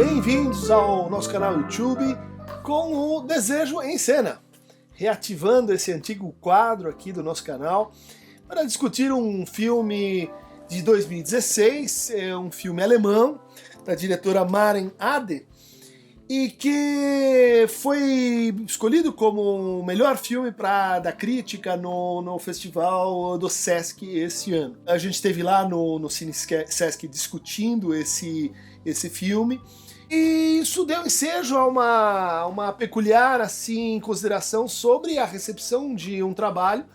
Bem-vindos ao nosso canal YouTube com o Desejo em Cena, reativando esse antigo quadro aqui do nosso canal para discutir um filme de 2016, um filme alemão, da diretora Maren Ade, e que foi escolhido como o melhor filme da crítica no Festival do Sesc esse ano. A gente esteve lá no Cine Sesc discutindo esse filme, e isso deu ensejo a uma peculiar assim, consideração sobre a recepção de um trabalho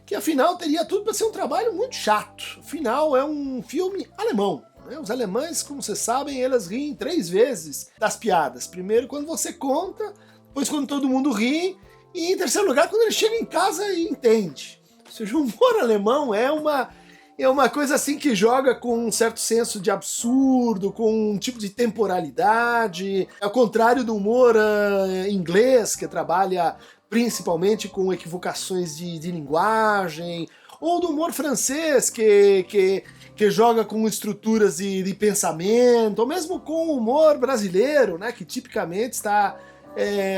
que afinal teria tudo para ser um trabalho muito chato. Afinal é um filme alemão. Os alemães, como vocês sabem, eles riem 3 vezes das piadas. Primeiro quando você conta, depois quando todo mundo ri, e em terceiro lugar quando ele chega em casa e entende. Ou seja, o humor alemão é uma coisa assim que joga com um certo senso de absurdo, com um tipo de temporalidade, ao contrário do humor inglês, que trabalha principalmente com equivocações de linguagem, ou do humor francês, que joga com estruturas de pensamento, ou mesmo com o humor brasileiro, né, que tipicamente está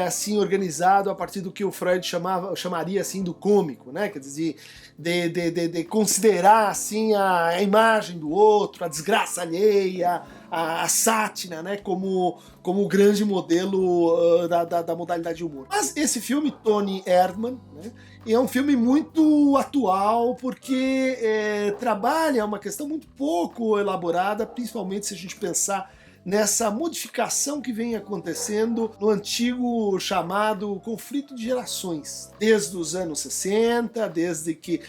assim organizado a partir do que o Freud chamaria assim do cômico, né, quer dizer, de considerar assim a imagem do outro, a desgraça alheia, a sátira, né, como o grande modelo da modalidade de humor. Mas esse filme, Toni Erdmann, né, é um filme muito atual porque trabalha uma questão muito pouco elaborada, principalmente se a gente pensar nessa modificação que vem acontecendo no antigo chamado conflito de gerações. Desde os anos 60, desde que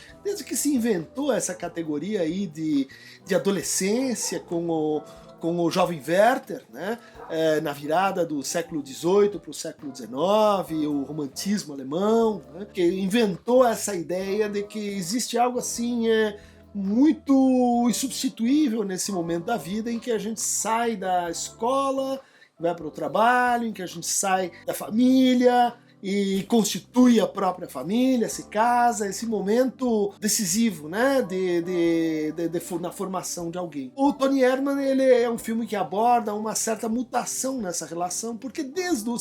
se inventou essa categoria aí de adolescência com o jovem Werther, né? Na virada do século XVIII para o século XIX, o romantismo alemão, né? Que inventou essa ideia de que existe algo assim muito insubstituível nesse momento da vida em que a gente sai da escola, vai para o trabalho, em que a gente sai da família e constitui a própria família, se casa, esse momento decisivo, né, na formação de alguém. O Toni Erdmann, ele é um filme que aborda uma certa mutação nessa relação, porque desde o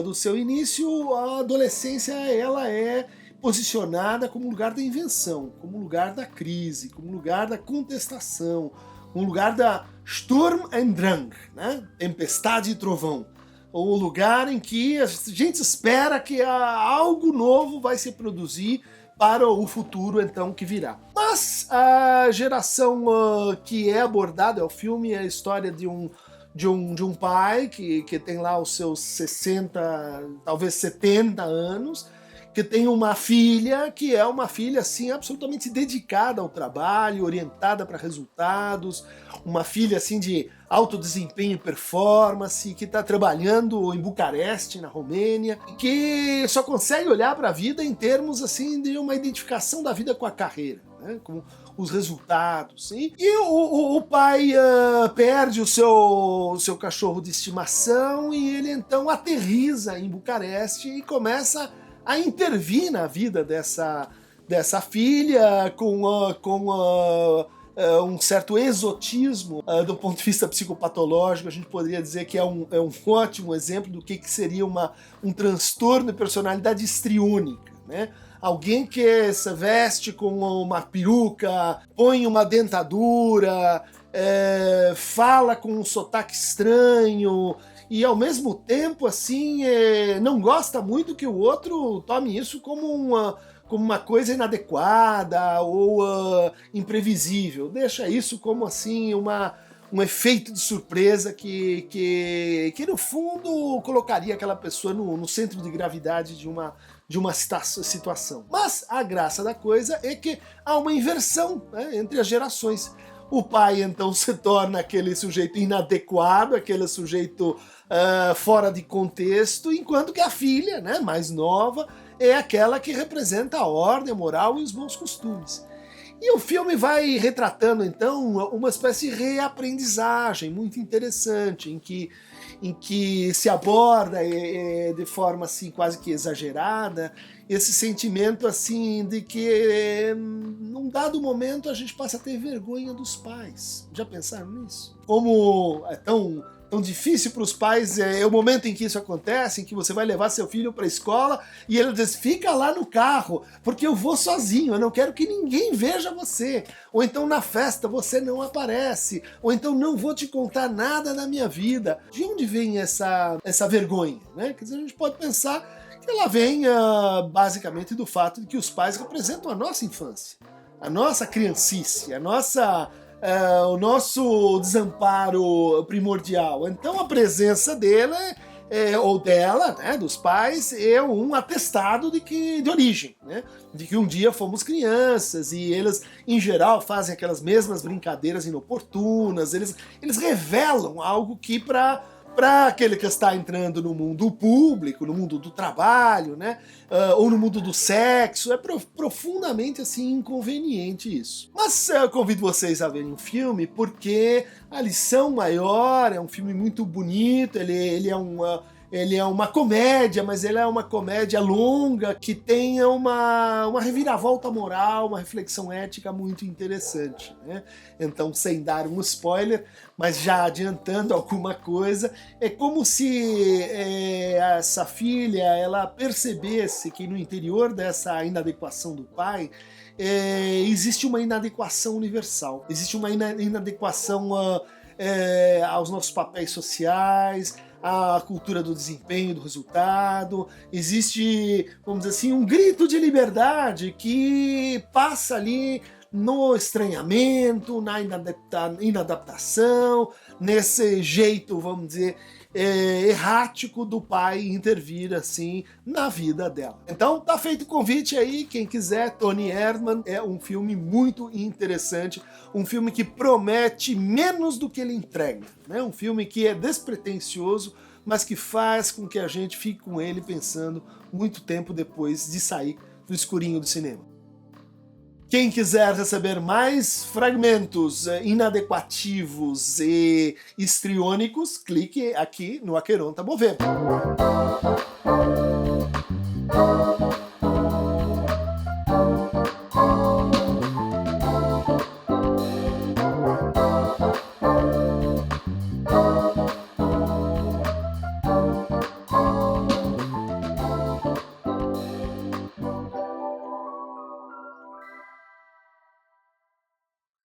do seu início, a adolescência ela é posicionada como lugar da invenção, como lugar da crise, como lugar da contestação, como lugar da Sturm und Drang, né, tempestade e trovão. O lugar em que a gente espera que algo novo vai se produzir para o futuro então que virá. Mas a geração que é abordada ao filme é a história de um pai que tem lá os seus 60, talvez 70 anos, que tem uma filha que é uma filha assim absolutamente dedicada ao trabalho, orientada para resultados, uma filha assim de alto desempenho e performance, que está trabalhando em Bucareste, na Romênia, que só consegue olhar para a vida em termos assim de uma identificação da vida com a carreira, né, com os resultados. Sim? E o pai perde o seu cachorro de estimação e ele então aterriza em Bucareste e começa a intervir na vida dessa filha com um certo exotismo do ponto de vista psicopatológico. A gente poderia dizer que é um ótimo exemplo do que seria um transtorno de personalidade histriônica, né? Alguém que se veste com uma peruca, põe uma dentadura, fala com um sotaque estranho, e ao mesmo tempo assim não gosta muito que o outro tome isso como uma coisa inadequada ou imprevisível. Deixa isso como assim um efeito de surpresa que no fundo colocaria aquela pessoa no centro de gravidade de uma situação. Mas a graça da coisa é que há uma inversão, né, entre as gerações. O pai então se torna aquele sujeito inadequado, aquele sujeito fora de contexto, enquanto que a filha, né, mais nova, é aquela que representa a ordem, a moral e os bons costumes. E o filme vai retratando então uma espécie de reaprendizagem muito interessante, em que se aborda de forma assim quase que exagerada esse sentimento assim de que num dado momento a gente passa a ter vergonha dos pais. Já pensaram nisso? Como é tão tão difícil para os pais é o momento em que isso acontece, em que você vai levar seu filho para a escola e ele diz, fica lá no carro, porque eu vou sozinho, eu não quero que ninguém veja você. Ou então na festa você não aparece, ou então não vou te contar nada da minha vida. De onde vem essa vergonha, né? Quer dizer, a gente pode pensar que ela vem basicamente do fato de que os pais representam a nossa infância, a nossa criancice, o nosso desamparo primordial. Então a presença dele ou dela, né, dos pais, é um atestado de origem, né, de que um dia fomos crianças e eles, em geral, fazem aquelas mesmas brincadeiras inoportunas, eles revelam algo que para aquele que está entrando no mundo público, no mundo do trabalho, né, ou no mundo do sexo, é profundamente assim inconveniente isso. Mas eu convido vocês a verem o filme porque a lição maior é um filme muito bonito, ele é uma comédia, mas ele é uma comédia longa que tenha uma reviravolta moral, uma reflexão ética muito interessante, né? Então, sem dar um spoiler, mas já adiantando alguma coisa, é como se essa filha ela percebesse que no interior dessa inadequação do pai existe uma inadequação universal, existe uma inadequação aos nossos papéis sociais, a cultura do desempenho, do resultado. Existe, vamos dizer assim, um grito de liberdade que passa ali no estranhamento, na inadaptação, nesse jeito, vamos dizer, errático do pai intervir assim na vida dela. Então tá feito o convite aí, quem quiser, Toni Erdmann, é um filme muito interessante, um filme que promete menos do que ele entrega, né? Um filme que é despretensioso, mas que faz com que a gente fique com ele pensando muito tempo depois de sair do escurinho do cinema. Quem quiser receber mais fragmentos inadequativos e histriônicos, clique aqui no Aqueronta Movendo.